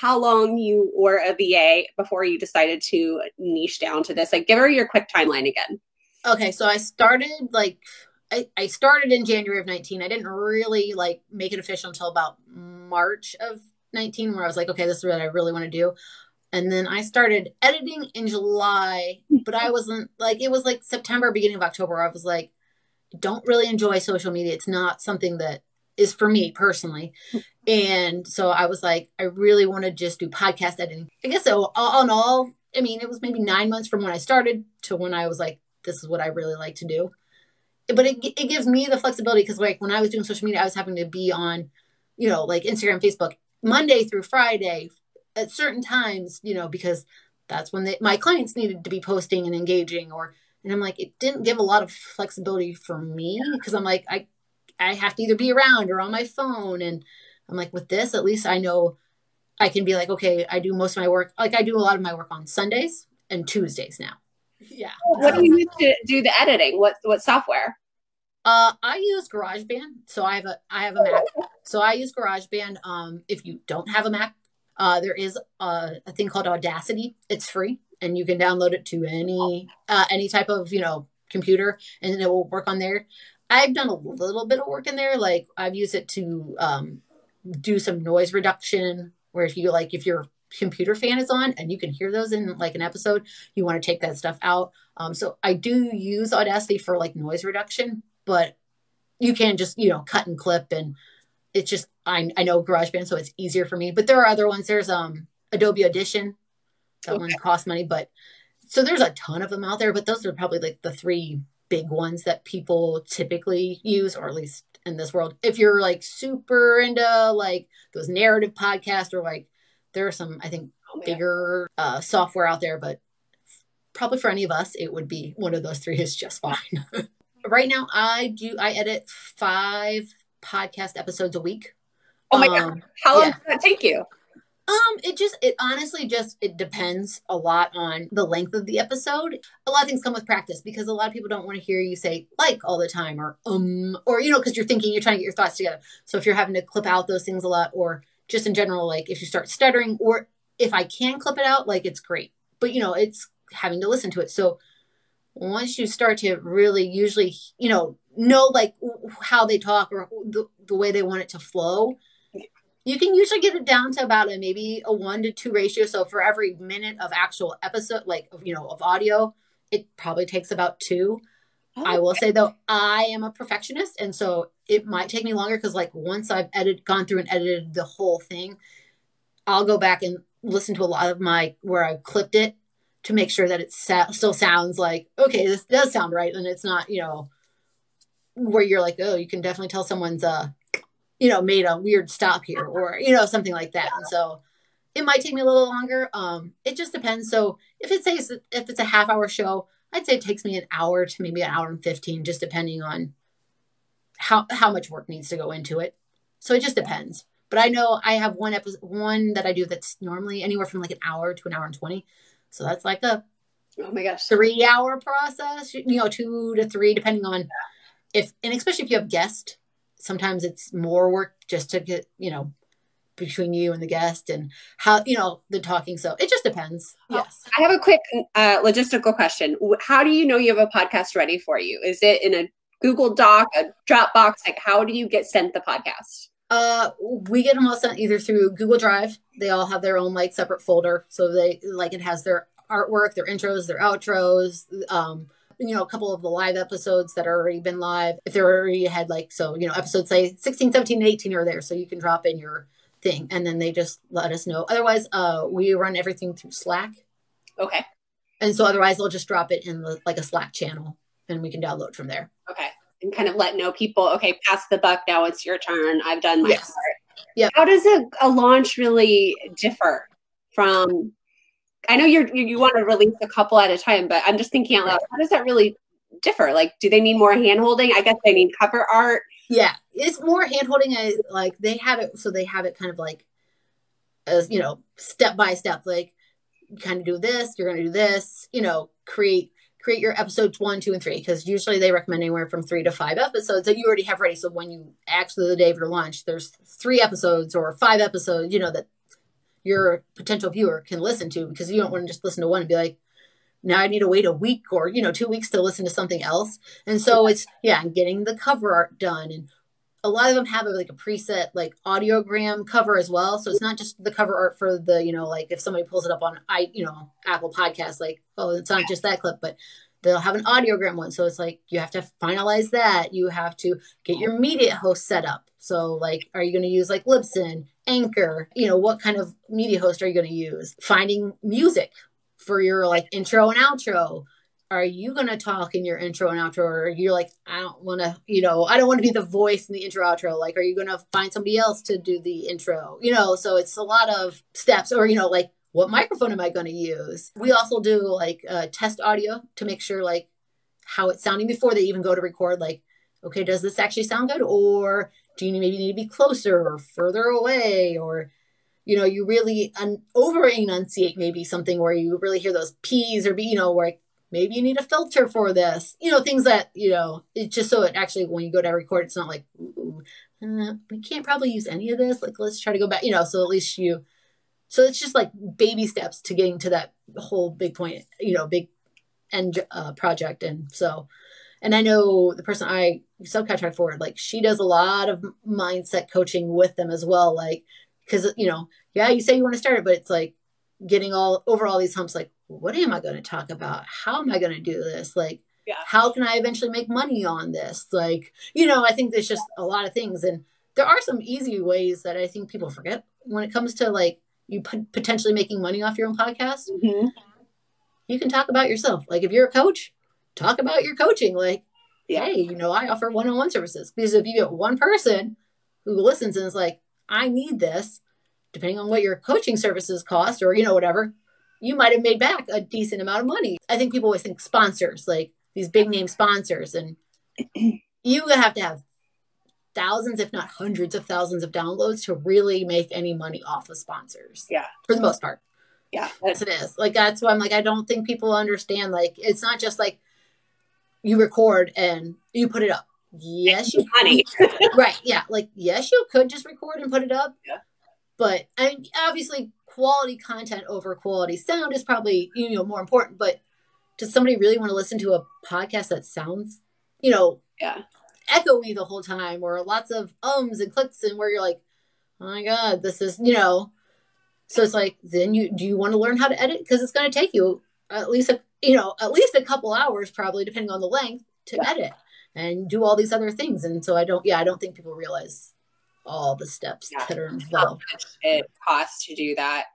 how long you were a VA before you decided to niche down to this. Like, give her your quick timeline again. Okay, so I started I started in January of 19. I didn't really like make it official until about March of 19, where I was like, okay, this is what I really want to do. And then I started editing in July, but I wasn't like, it was like September, beginning of October. I was like, don't really enjoy social media. It's not something that is for me personally. And so I was like, I really want to just do podcast editing. I guess so all in all, I mean, it was maybe 9 months from when I started to when I was like, this is what I really like to do. But it gives me the flexibility because like when I was doing social media, I was having to be on, like Instagram, Facebook, Monday through Friday at certain times, because that's when my clients needed to be posting and engaging and I'm like, it didn't give a lot of flexibility for me because I'm like, I have to either be around or on my phone. And I'm like, with this, at least I know I can be like, okay, I do most of my work. Like I do a lot of my work on Sundays and Tuesdays now. Yeah. What do you use to do the editing? What software? I use GarageBand. So I have a Mac. So I use GarageBand. If you don't have a Mac, there is a thing called Audacity. It's free and you can download it to any type of, computer and it will work on there. I've done a little bit of work in there. Like I've used it to do some noise reduction where if your computer fan is on and you can hear those in like an episode, you want to take that stuff out. So I do use Audacity for like noise reduction, but you can just, cut and clip and it's just, I know GarageBand, so it's easier for me, but there are other ones. There's Adobe Audition. That one costs money, but so there's a ton of them out there, but those are probably like the three big ones that people typically use, or at least in this world. If you're like super into like those narrative podcasts or like, there are some, I think, bigger software out there, but probably for any of us, it would be one of those three is just fine. Right now, I edit 5 podcast episodes a week. Oh my God. How long does that take you? It honestly it depends a lot on the length of the episode. A lot of things come with practice because a lot of people don't want to hear you say like all the time or, because you're trying to get your thoughts together. So if you're having to clip out those things a lot or just in general, like if you start stuttering or if I can clip it out, like it's great, but it's having to listen to it. So once you start to really usually, know like how they talk or the way they want it to flow, you can usually get it down to about maybe a 1-to-2 ratio. So for every minute of actual episode, like, of audio, it probably takes about 2. Oh, I will say though, I am a perfectionist. And so it might take me longer because like once I've gone through and edited the whole thing, I'll go back and listen to a lot of where I clipped it to make sure that it still sounds like, okay, this does sound right. And it's not, where you're like, oh, you can definitely tell someone's, made a weird stop here or, something like that. And so it might take me a little longer. It just depends. So if it's a half-hour show, I'd say it takes me an hour to maybe an hour and 15, just depending on how much work needs to go into it. So it just depends. But I know I have one that I do that's normally anywhere from like an hour to an hour and 20. So that's like a 3-hour process, 2 to 3, depending on and especially if you have guests, sometimes it's more work just to get, between you and the guest and how, the talking. So it just depends. Yes. I have a quick logistical question. How do you know you have a podcast ready for you? Is it in a Google Doc, a Dropbox? Like how do you get sent the podcast? We get them all sent either through Google Drive. They all have their own like separate folder. So it has their artwork, their intros, their outros, a couple of the live episodes that are already been live. If they're already had episodes say 16, 17, and 18 are there. So you can drop in your thing and then they just let us know. Otherwise, we run everything through Slack. Okay. And so otherwise they'll just drop it in a Slack channel and we can download from there. Okay. And kind of let know people, okay, pass the buck. Now it's your turn. I've done my part. Yeah. How does a launch really differ from, I know you want to release a couple at a time, but I'm just thinking out loud, how does that really differ? Like, do they need more hand holding? I guess they need cover art. Yeah. It's more hand holding. Like they have it. So they have it kind of like, as, step by step, like you kind of do this, you're going to do this, create your episodes 1, 2, and 3, because usually they recommend anywhere from 3 to 5 episodes that you already have ready. So when you actually, the day of your launch, there's 3 episodes or 5 episodes, that your potential viewer can listen to, because you don't want to just listen to one and be like, now I need to wait a week or, 2 weeks to listen to something else. And so it's, getting the cover art done. And a lot of them have like a preset, like audiogram cover as well. So it's not just the cover art for the, like if somebody pulls it up on, Apple Podcasts, like, oh, it's not just that clip, but they'll have an audiogram one. So it's like, you have to finalize that. You have to get your media host set up. So like, are you going to use like Libsyn, Anchor? What kind of media host are you going to use? Finding music for your like intro and outro. Are you going to talk in your intro and outro? Or you're like, I don't want to, I don't want to be the voice in the intro outro. Like, are you going to find somebody else to do the intro? So it's a lot of steps, or, like, what microphone am I going to use? We also do like test audio to make sure like how it's sounding before they even go to record. Like, okay, does this actually sound good? Or do you maybe need to be closer or further away? Or, you really over enunciate maybe something where you really hear those P's, or B, where maybe you need a filter for this, things that, it's just so it actually, when you go to record, it's not like, we can't probably use any of this. Like, let's try to go back, so at least so it's just like baby steps to getting to that whole big point, big end project. And so, and I know the person I subcontract for, like, she does a lot of mindset coaching with them as well. Like, because, you say you want to start it, but it's like getting over all these humps. Like, what am I going to talk about? How am I going to do this? Like, how can I eventually make money on this? Like, I think there's just a lot of things. And there are some easy ways that I think people forget when it comes to like you potentially making money off your own podcast. Mm-hmm. You can talk about yourself. Like, if you're a coach, talk about your coaching. Like, hey, I offer one-on-one services. Because if you get one person who listens and is like, I need this, depending on what your coaching services cost, or, whatever, you might have made back a decent amount of money. I think people always think sponsors, like these big name sponsors, and you have to have thousands, if not hundreds of thousands of downloads to really make any money off of sponsors. Yeah. For the most part. Yeah. Yes, it is. Like, that's why I'm like, I don't think people understand. Like, it's not just like you record and you put it up. Yes, you honey. Right. Yeah. Like, yes, you could just record and put it up. Yeah. But obviously quality content over quality sound is probably, more important. But does somebody really want to listen to a podcast that sounds, echoey the whole time, or lots of ums and clicks, and where you're like, oh my God, this is, so it's like, then do you want to learn how to edit? Because it's going to take you at least a couple hours, probably, depending on the length, to edit and do all these other things. And so I don't think people realize all the steps that are involved. How much it costs to do that.